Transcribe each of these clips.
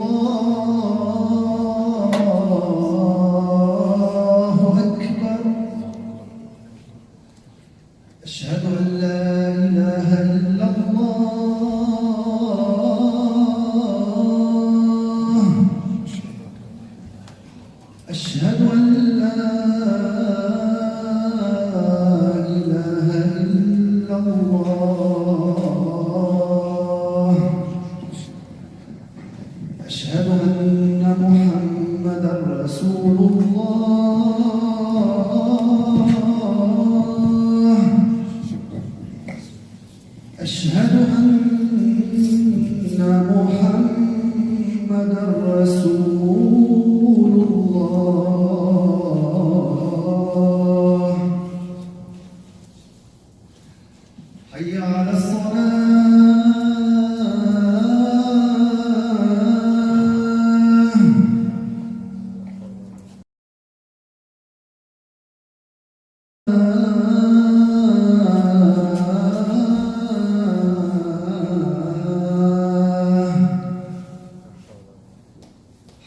الله أكبر. أشهد أن لا إله إلا الله. أشهد أن لا إله إلا الله. أشهد أن محمدًا رسول الله. أشهد أن محمدًا رسول الله. حي على الصلاة.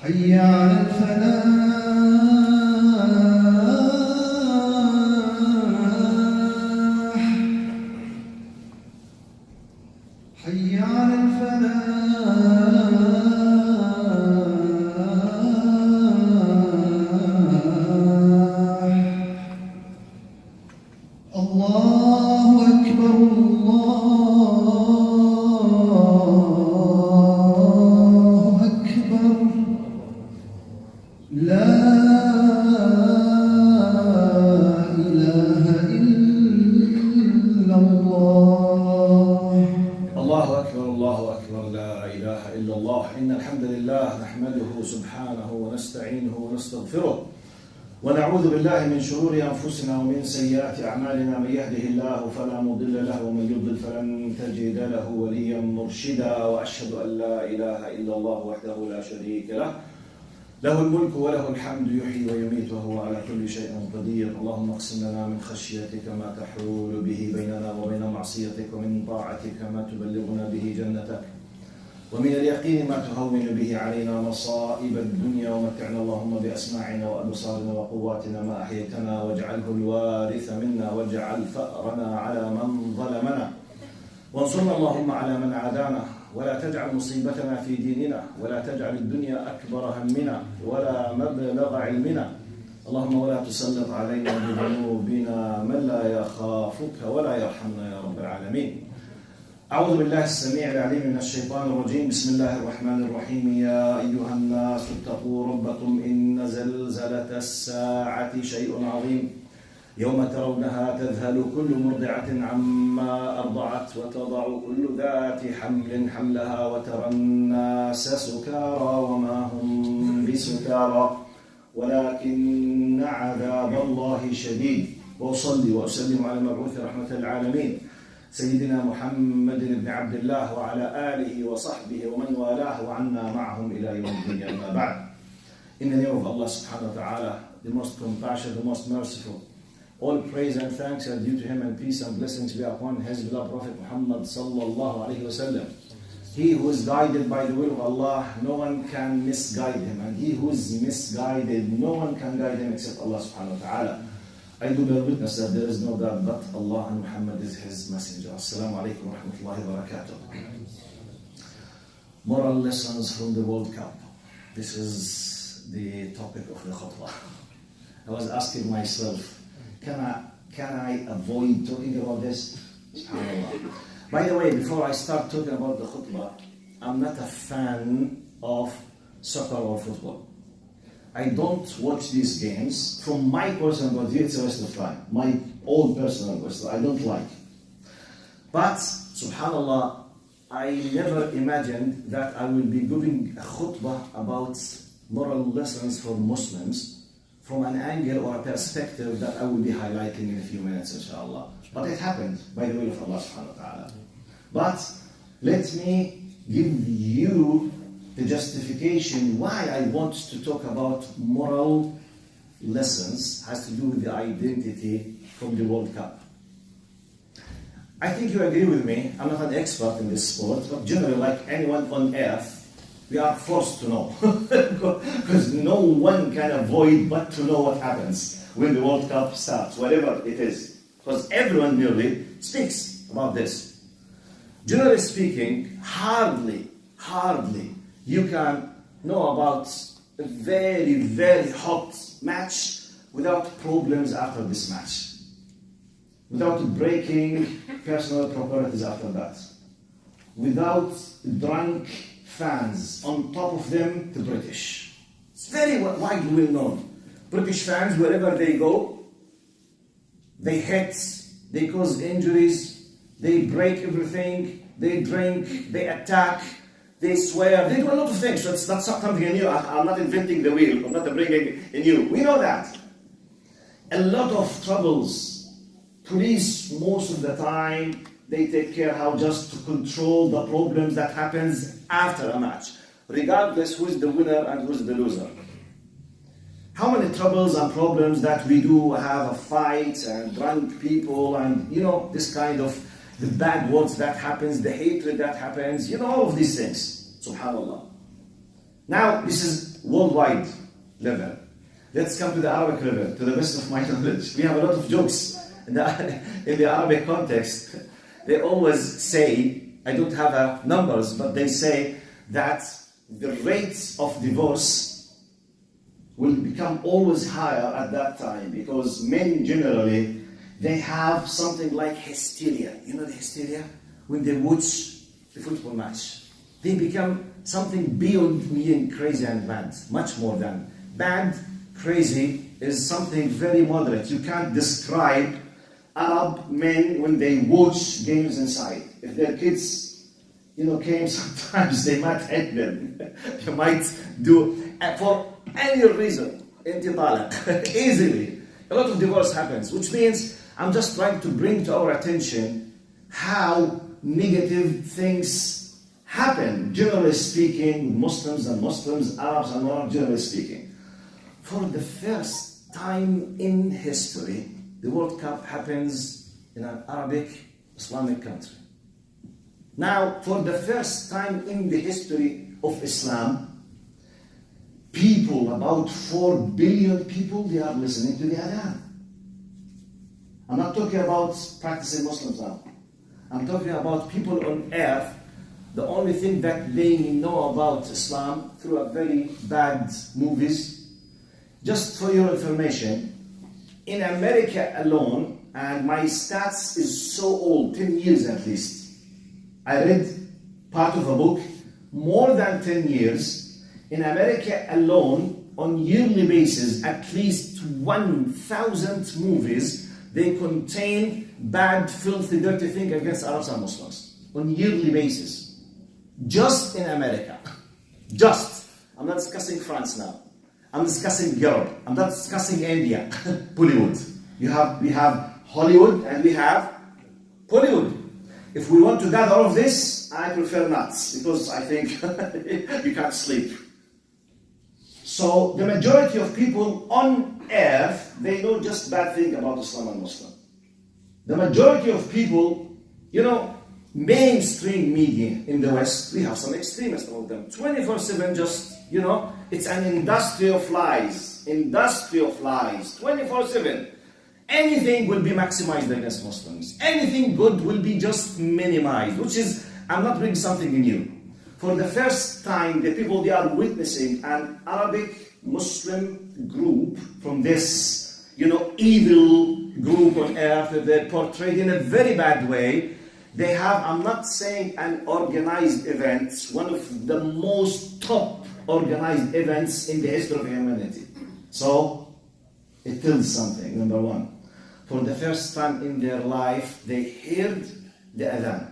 حي على الفلاح. حي على الفلاح. الله أكبر. الله أكبر. لا إله إلا الله. الله أكبر الله أكبر لا إله إلا الله. إن الحمد لله نحمده سبحانه ونستعينه ونستغفره ونعوذ بالله من شرور أنفسنا ومن سيئات أعمالنا. من يهده الله فلا مضل له ومن يضلل فلن تجد له وليا مرشدا. وأشهد أن لا إله إلا الله وحده لا شريك له، له الملك وله الحمد يحيي ويميت وهو على كل شيء قدير. اللهم اقسم لنا من خشيتك ما تحول به بيننا وبين معصيتك، ومن طاعتك ما تبلغنا به جنتك، ومن اليقين ما تهون به علينا مصائب الدنيا. ومتعنا اللهم بأسماعنا وأبصارنا وقواتنا ما أحييتنا، واجعله الوارث منا، واجعل ثأرنا على من ظلمنا، وانصرنا اللهم على من عادانا، ولا تجعل مصيبتنا في ديننا، ولا تجعل الدنيا أكبر همنا ولا مبلغ علمنا. اللهم ولا تسلط علينا بذنوبنا من لا يخافك ولا يرحمنا يا رب العالمين. أعوذ بالله السميع العليم من الشيطان الرجيم. بسم الله الرحمن الرحيم. يا أيها الناس اتقوا ربكم إن زلزلة الساعة شيء عظيم، يوم ترونها تذهل كل مرضعة عما أرضعت، وتضع كل ذات حمل حملها، وترى الناس سكارى وما هم بسكارى ولكن عذاب الله شديد. وأصلي وأسلم على المبعوث رحمة العالمين سيدنا محمد بن عبد الله وعلى آله وصحبه ومن والاه وعنا معهم إلى يوم الدين. أما بعد. In the name of Allah subhanahu wa ta'ala, the most compassionate, the most merciful, all praise and thanks are due to him, and peace and blessings be upon his beloved Prophet Muhammad sallallahu alayhi wa sallam. He who is guided by the will of Allah, no one can misguide him, and he who is misguided, no one can guide him except Allah subhanahu wa ta'ala. I do bear witness that there is no God but Allah, and Muhammad is his messenger. Assalamu alaikum wa rahmatullahi wa barakatuh. Moral lessons from the World Cup. This is the topic of the khutbah. I was asking myself, can I avoid talking about this? SubhanAllah. By the way, before I start talking about the khutbah, I'm not a fan of soccer or football. I don't watch these games. From my personal point of view, it's a waste of time. My own personal waste. I don't like. But, subhanAllah, I never imagined that I will be giving a khutbah about moral lessons for Muslims from an angle or a perspective that I will be highlighting in a few minutes, inshallah. But it happened by the will of Allah subhanahu wa ta'ala. But let me give you the justification why I want to talk about moral lessons has to do with the identity from the World Cup. I think you agree with me. I'm not an expert in this sport, but generally, like anyone on earth, We are forced to know. Because no one can avoid but to know what happens when the World Cup starts, whatever it is. Because everyone nearly speaks about this. Generally speaking, hardly you can know about a very, very hot match without problems after this match. Without breaking personal properties after that. Without drunk fans on top of them, the British. It's very widely well known. British fans, wherever they go, they hit, they cause injuries, they break everything, they drink, they attack, they swear, they do a lot of things. So it's not something new. I'm not inventing the wheel, I'm not bringing a new. We know that. A lot of troubles. Police, most of the time, they take care how just to control the problems that happens after a match, regardless who is the winner and who is the loser. How many troubles and problems that we do have a fight and drunk people and this kind of the bad words that happens, the hatred that happens, all of these things. Subhanallah. Now this is worldwide level. Let's come to the Arabic level. To the best of my knowledge, we have a lot of jokes in the Arabic context. They always say, I don't have numbers, but they say that the rates of divorce will become always higher at that time because men generally, they have something like hysteria. You know the hysteria? When they watch the football match. They become something beyond being crazy and mad, much more than bad. Crazy is something very moderate. You can't describe Arab men when they watch games inside. If their kids, came sometimes, they might hate them. They might do, for any reason, easily. A lot of divorce happens, which means I'm just trying to bring to our attention how negative things happen, generally speaking, Muslims and Muslims, Arabs and Arabs, generally speaking. For the first time in history, the World Cup happens in an Arabic Islamic country. Now, for the first time in the history of Islam, people, about 4 billion people, they are listening to the Adhan. I'm not talking about practicing Muslims now. I'm talking about people on earth. The only thing that they know about Islam through a very bad movies. Just for your information, in America alone, and my stats is so old, 10 years at least. I read part of a book, more than 10 years. In America alone, on yearly basis, at least 1,000 movies, they contain bad, filthy, dirty things against Arabs and Muslims. On yearly basis. Just in America. Just. I'm not discussing France now. I'm discussing Europe. I'm not discussing India. Bollywood. We have Hollywood and we have Bollywood. If we want to gather all of this, I prefer not, because I think you can't sleep. So the majority of people on earth, they know just bad thing about Islam and Muslim. The majority of people, mainstream media in the West, we have some extremists among them. 24/7 just, it's an industry of lies. Industry of lies. 24/7. Anything will be maximized against Muslims. Anything good will be just minimized, which is, I'm not bringing something new. For the first time, the people, they are witnessing an Arabic Muslim group from this, evil group on earth that they're portrayed in a very bad way. They have, I'm not saying an organized event, one of the most top organized events in the history of humanity. So, it tells something, number one. For the first time in their life, they heard the adhan.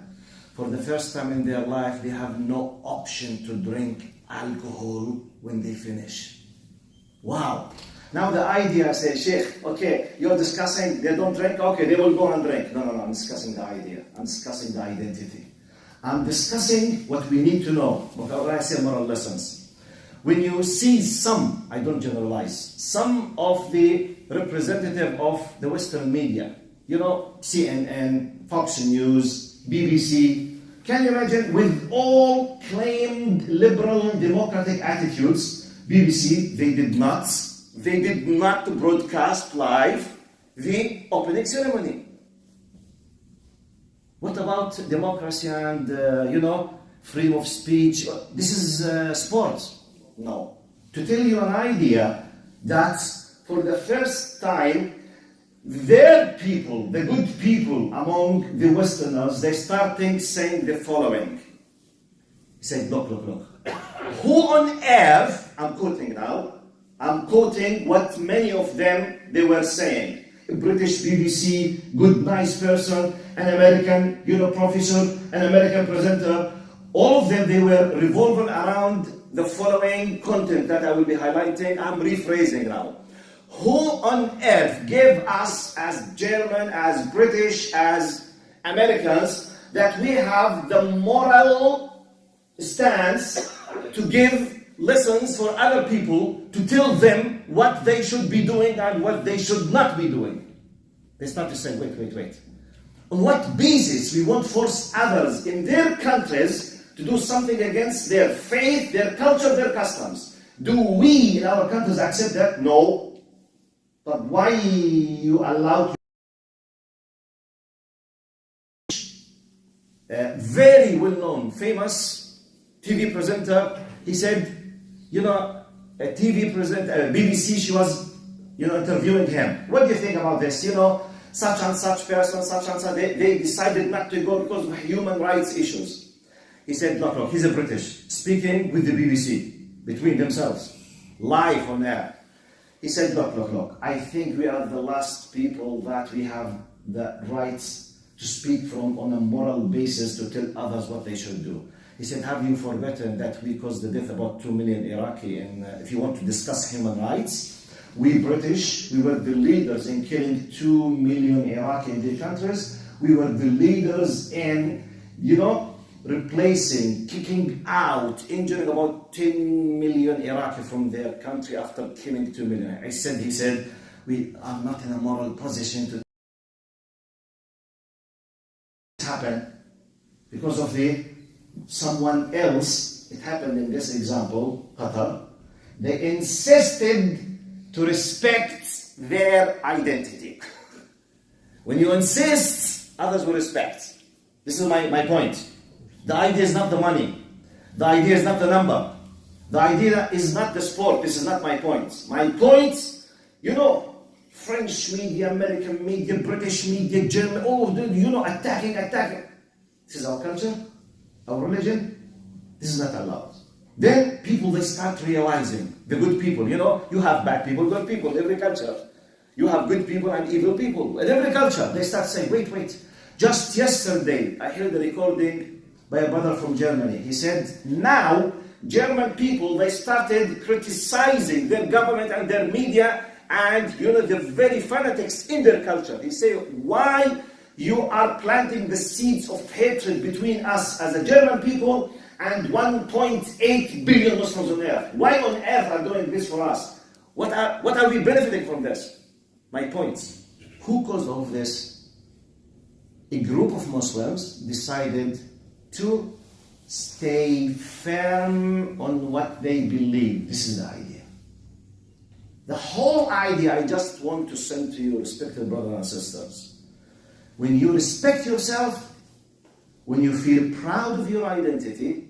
For the first time in their life, they have no option to drink alcohol when they finish. Wow. Now the idea says, Sheikh, okay, you're discussing, they don't drink, okay, they will go and drink. No, I'm discussing the idea. I'm discussing the identity. I'm discussing what we need to know. What I say moral lessons. When you see some, I don't generalize, some of the representative of the Western media, CNN, Fox News, BBC, Can you imagine, with all claimed liberal democratic attitudes, BBC, they did not broadcast live the opening ceremony. What about democracy and, freedom of speech? This is sports. No. To tell you an idea that for the first time, their people, the good people among the Westerners, they started saying the following. He said, look. Who on earth, I'm quoting what many of them, they were saying. A British BBC, good, nice person, an American, professor, an American presenter. All of them, they were revolving around the following content that I will be highlighting. I'm rephrasing now. Who on earth gave us, as German, as British, as Americans, that we have the moral stance to give lessons for other people, to tell them what they should be doing and what they should not be doing? They start to say, wait. On what basis we won't force others in their countries to do something against their faith, their culture, their customs? Do we in our countries accept that? No. But why you allow very well-known, famous TV presenter, he said, a TV presenter, BBC, she was, interviewing him. What do you think about this? Such and such person, such and such, they decided not to go because of human rights issues. He said, look, he's a British, speaking with the BBC, between themselves, live on air. He said, look, I think we are the last people that we have the rights to speak from on a moral basis to tell others what they should do. He said, have you forgotten that we caused the death about 2 million Iraqi? And if you want to discuss human rights, we British, we were the leaders in killing 2 million Iraqi in their countries. We were the leaders in, replacing, kicking out, injuring about 10 million Iraqi from their country after killing 2 million. He said, we are not in a moral position to happen because of someone else. It happened in this example, Qatar. They insisted to respect their identity. When you insist, others will respect. This is my point. The idea is not the money. The idea is not the number. The idea is not the sport. This is not my point. My point, French media, American media, British media, German, all of them, attacking. This is our culture, our religion. This is not allowed. Then people, they start realizing, the good people, you have bad people, good people in every culture. You have good people and evil people in every culture. They start saying, wait. Just yesterday, I heard a recording by a brother from Germany. He said, now, German people, they started criticizing their government and their media and, the very fanatics in their culture. He said, why you are planting the seeds of hatred between us as a German people and 1.8 billion Muslims on earth? Why on earth are doing this for us? What are we benefiting from this? My point. Who caused all of this? A group of Muslims decided to stay firm on what they believe. This is the idea. The whole idea I just want to send to you, respected brothers and sisters. When you respect yourself, when you feel proud of your identity,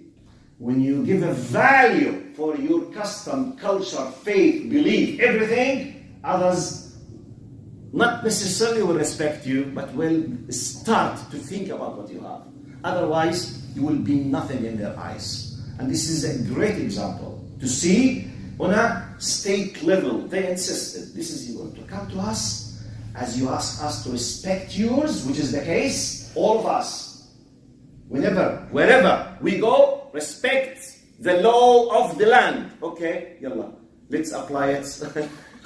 when you give a value for your custom, culture, faith, belief, everything, others not necessarily will respect you, but will start to think about what you have. Otherwise, you will be nothing in their eyes. And this is a great example to see on a state level. They insisted, this is you want to come to us as you ask us to respect yours, which is the case, all of us. Wherever we go, respect the law of the land. Okay, yalla, let's apply it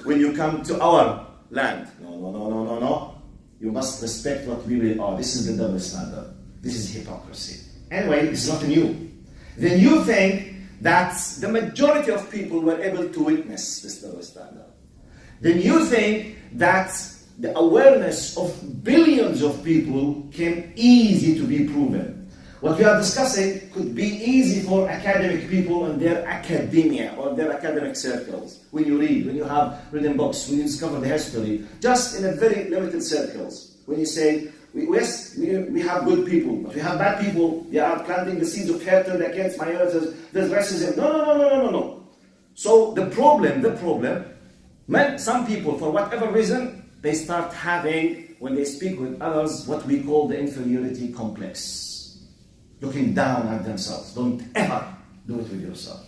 when you come to our land. No. You must respect what we really are. This is the double standard. This is hypocrisy. Anyway, it's not new. The new thing that the majority of people were able to witness this double standard. The new thing that the awareness of billions of people came easy to be proven. What we are discussing could be easy for academic people and their academia or their academic circles. When you read, when you have written books, when you discover the history, just in a very limited circles. When you say, yes, we have good people, but we have bad people. They are planting the seeds of hatred against minorities. There's racism. No. So the problem, some people, for whatever reason, they start having, when they speak with others, what we call the inferiority complex. Looking down at themselves. Don't ever do it with yourself.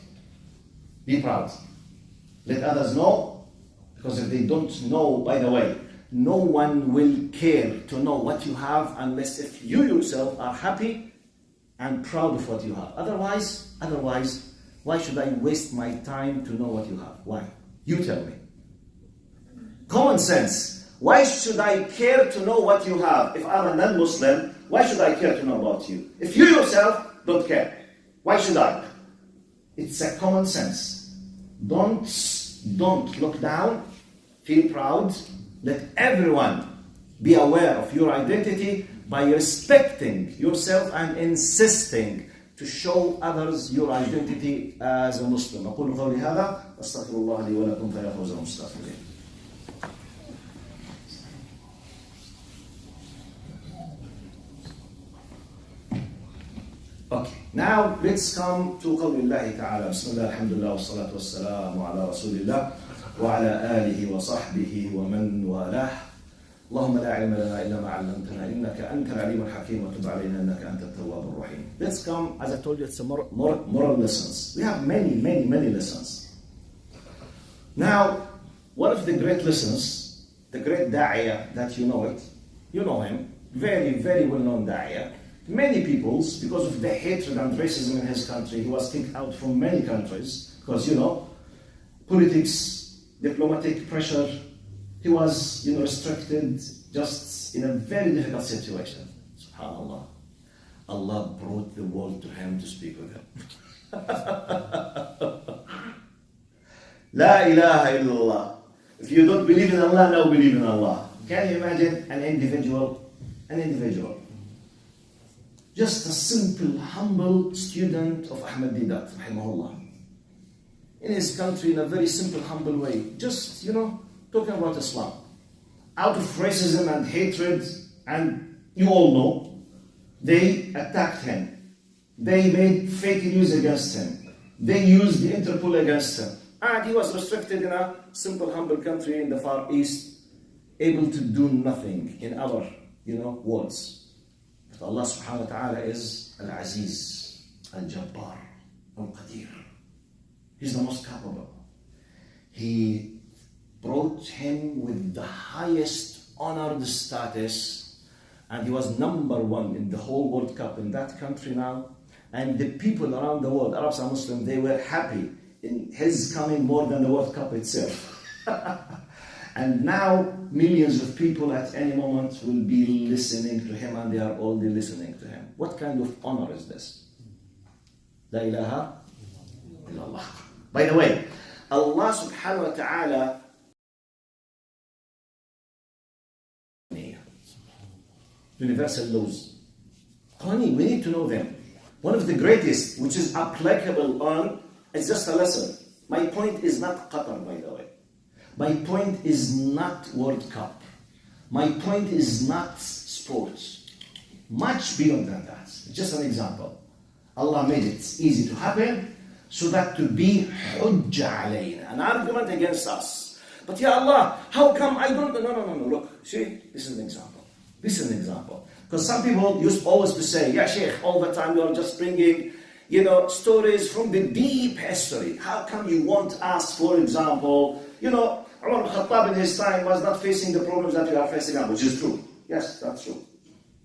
Be proud. Let others know, because if they don't know, by the way, no one will care to know what you have unless if you yourself are happy and proud of what you have. Otherwise, why should I waste my time to know what you have? Why? You tell me. Common sense. Why should I care to know what you have? If I'm a non-Muslim, why should I care to know about you? If you yourself don't care, why should I? It's a common sense. Don't look down, feel proud. Let everyone be aware of your identity by respecting yourself and insisting to show others your identity as a Muslim. أقول قولي هذا أستغفر الله لي ولكم فيا فوز المستغفرين. Okay, now let's come to قول الله تعالى بسم الله الحمد لله والصلاة والسلام على رسول الله وعلى آله وصحبه ومن والاه. اللهم لا علم لنا إلا ما علمتنا إنك أنت العليم الحكيم وتب علينا إنك أنت التواب الرحيم. Let's come, as I told you, it's a moral lessons. We have many lessons. Now, one of the great lessons, the great da'iyah that you know him, very well-known da'iyah. Many peoples, because of the hatred and racism in his country, he was kicked out from many countries, because, politics, diplomatic pressure, he was, restricted, just in a very difficult situation. SubhanAllah. Allah brought the world to him to speak with him. La ilaha illallah. If you don't believe in Allah, now believe in Allah. Can you imagine an individual? Just a simple, humble student of Ahmad Didat, rahimahullah. In his country, in a very simple, humble way. Just, talking about Islam. Out of racism and hatred, and you all know, they attacked him. They made fake news against him. They used the Interpol against him. And he was restricted in a simple, humble country in the Far East, able to do nothing in our, words. But Allah subhanahu wa ta'ala is Al-Aziz, Al-Jabbar, Al-Qadir. He's the most capable. He brought him with the highest honored status, and he was number one in the whole World Cup in that country now. And the people around the world, Arabs and Muslims, they were happy in his coming more than the World Cup itself. And now millions of people at any moment will be listening to him, and they are already listening to him. What kind of honor is this? La ilaha illallah. By the way, Allah subhanahu wa ta'ala universal laws. Honey, we need to know them. One of the greatest, which is applicable on, it's just a lesson. My point is not Qatar, by the way. My point is not World Cup. My point is not sports. Much beyond than that. Just an example. Allah made it easy to happen so that to be hujjah alayna, an argument against us. But ya Allah, how come I don't? No. Look, see, this is an example. Because some people used always to say, yeah, Sheikh, all the time you are just bringing, stories from the deep history. How come you want us, for example, Umar al-Khattab in his time was not facing the problems that we are facing now, which is true. Yes, that's true.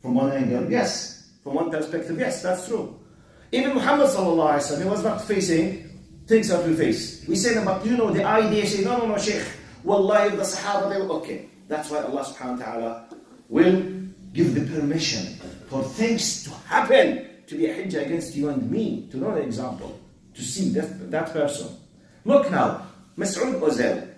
From one angle, yes. From one perspective, yes, that's true. Even Muhammad sallallahu alaihi wasallam, he was not facing things that we face. We say them, but the idea, say, no, Sheikh, wallahi, the Sahaba, they were okay. That's why Allah subhanahu wa ta'ala will give the permission for things to happen, to be a hijjah against you and me, to know the example, to see that person. Look now, Mas'ud Ozil,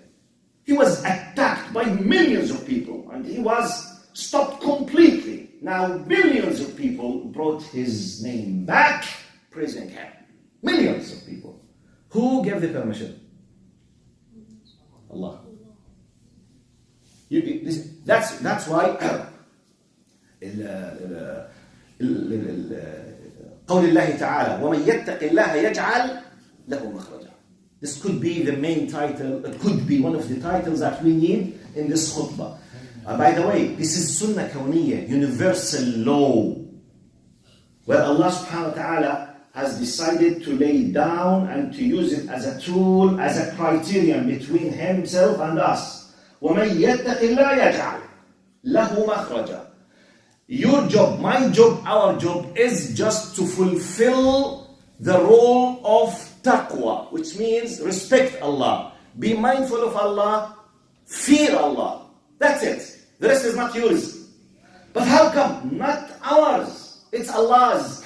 he was attacked by millions of people, and he was stopped completely. now billions of people brought his name back, praising him. Millions of people. Who gave the permission? Allah. That's why قول الله تعالى ومن يتق الله يجعل له مخرجا. This could be the main title, it could be one of the titles that we need in this khutbah. By the way, this is Sunnah Kawniyya, universal law, where Allah subhanahu wa ta'ala has decided to lay down and to use it as a tool, as a criterion between himself and us. وَمَنْ يَتَّقِ اللَّهَ يَجْعَلْ لَهُ مَخْرَجًا. Your job, my job, our job is just to fulfill the role of taqwa, which means respect Allah, be mindful of Allah, fear Allah. That's it. The rest is not yours. But how come? Not ours. It's Allah's.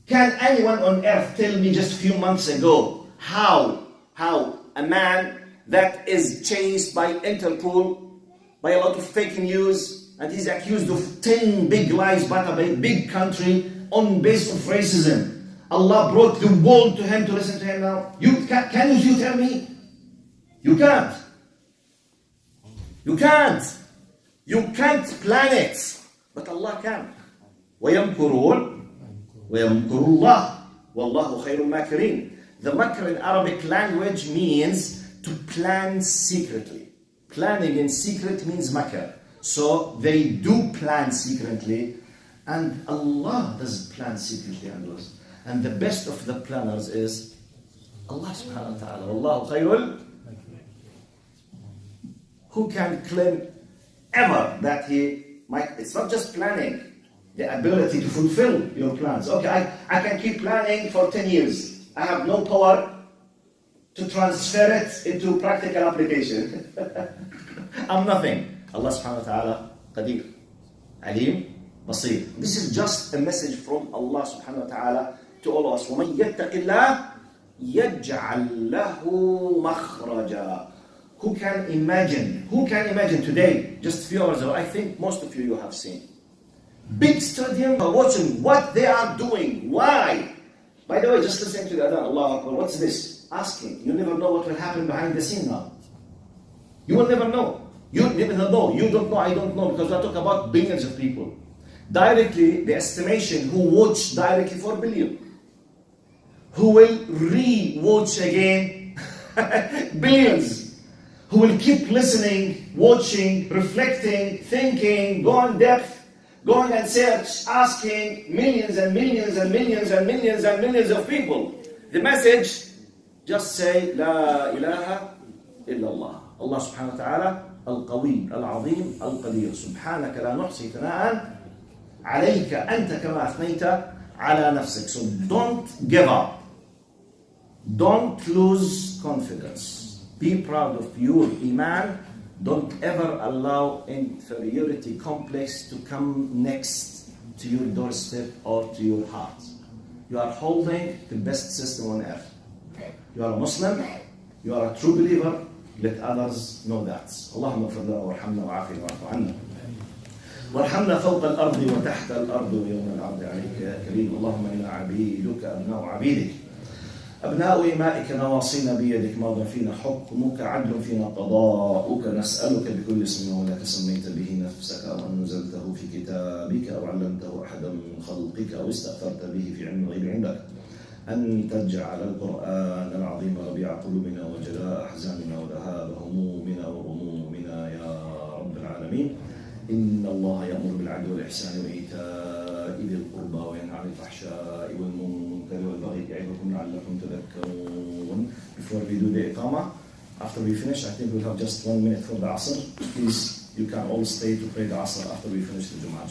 Can anyone on earth tell me just a few months ago how a man that is chased by Interpol, by a lot of fake news, and he's accused of 10 big lies by a big country on base of racism, Allah brought the world to him to listen to him now? Can you tell me? You can't. You can't. You can't plan it. But Allah can. وَيَمْكُرُونَ وَيَمْكُرُ اللَّهُ وَاللَّهُ خَيْرُ الْمَاكِرِينَ. The makr in Arabic language means to plan secretly. Planning in secret means makr. So they do plan secretly, and Allah does plan secretly and us. And the best of the planners is Allah subhanahu wa ta'ala. Wallahu khayrul. Who can claim ever that he might, it's not just planning, the ability to fulfill your plans. Okay, I can keep planning for 10 years. I have no power to transfer it into practical application. I'm nothing. Allah subhanahu wa ta'ala qadir, alim, basir. This is just a message from Allah subhanahu wa ta'ala to all of us. وَمَنْ يَتَّقِ اللَّهَ يَجْعَلْ لَهُ مَخْرَجًا. Who can imagine today, just a few hours ago, I think most of you have seen, big stadium are watching what they are doing. Why? By the way, just listen to the adhan, Allah Akbar, what's this? Asking. You never know what will happen behind the scene now. You will never know. You never know. You don't know, I don't know, because I talk about billions of people. Directly, the estimation who watch directly 4 billion. Who will re-watch again billions. Who will keep listening, watching, reflecting, thinking, go in depth, going and search, asking millions and millions and millions and millions and millions of people. The message, just say, La ilaha illallah. Allah subhanahu wa ta'ala, Al-Qawi, Al-Azim, Al-Qadir. Subhanaka la nuhsi thana'an alayka anta kama athnayta ala nafsik. So don't give up. Don't lose confidence. Be proud of your iman. Don't ever allow inferiority complex to come next to your doorstep or to your heart. You are holding the best system on earth. You are a Muslim. You are a true believer. Let others know that. اللهم اغفر لنا وارحمنا وعافنا واعف عنا. وارحمنا فوق الأرض وتحت الأرض ويوم العرض عليك يا كريم. اللهم إنا عبيدك أبناء عبيدك. أبناء إمائك نواصينا بيدك ماض فينا حكمك عدل فينا قضاؤك. نسألك بكل اسم هو لك سميت به نفسك أو أنزلته في كتابك أو علمته أحدا من خلقك أو استأثرت به في علم الغيب عندك أن تجعل القرآن العظيم ربيع قلوبنا وجلاء أحزاننا وذهاب همومنا وغمومنا يا رب العالمين. إن الله يأمر بالعدل والإحسان وإيتاء ذي القربى وينهى عن الفحشاء والمنكر والبغي يعظكم لعلكم تذكرون. Before we do the iqamah, after we finish, I think we'll have just 1 minute for the Asr. Please, you can all stay to pray the Asr after we finish the Jumu'ah.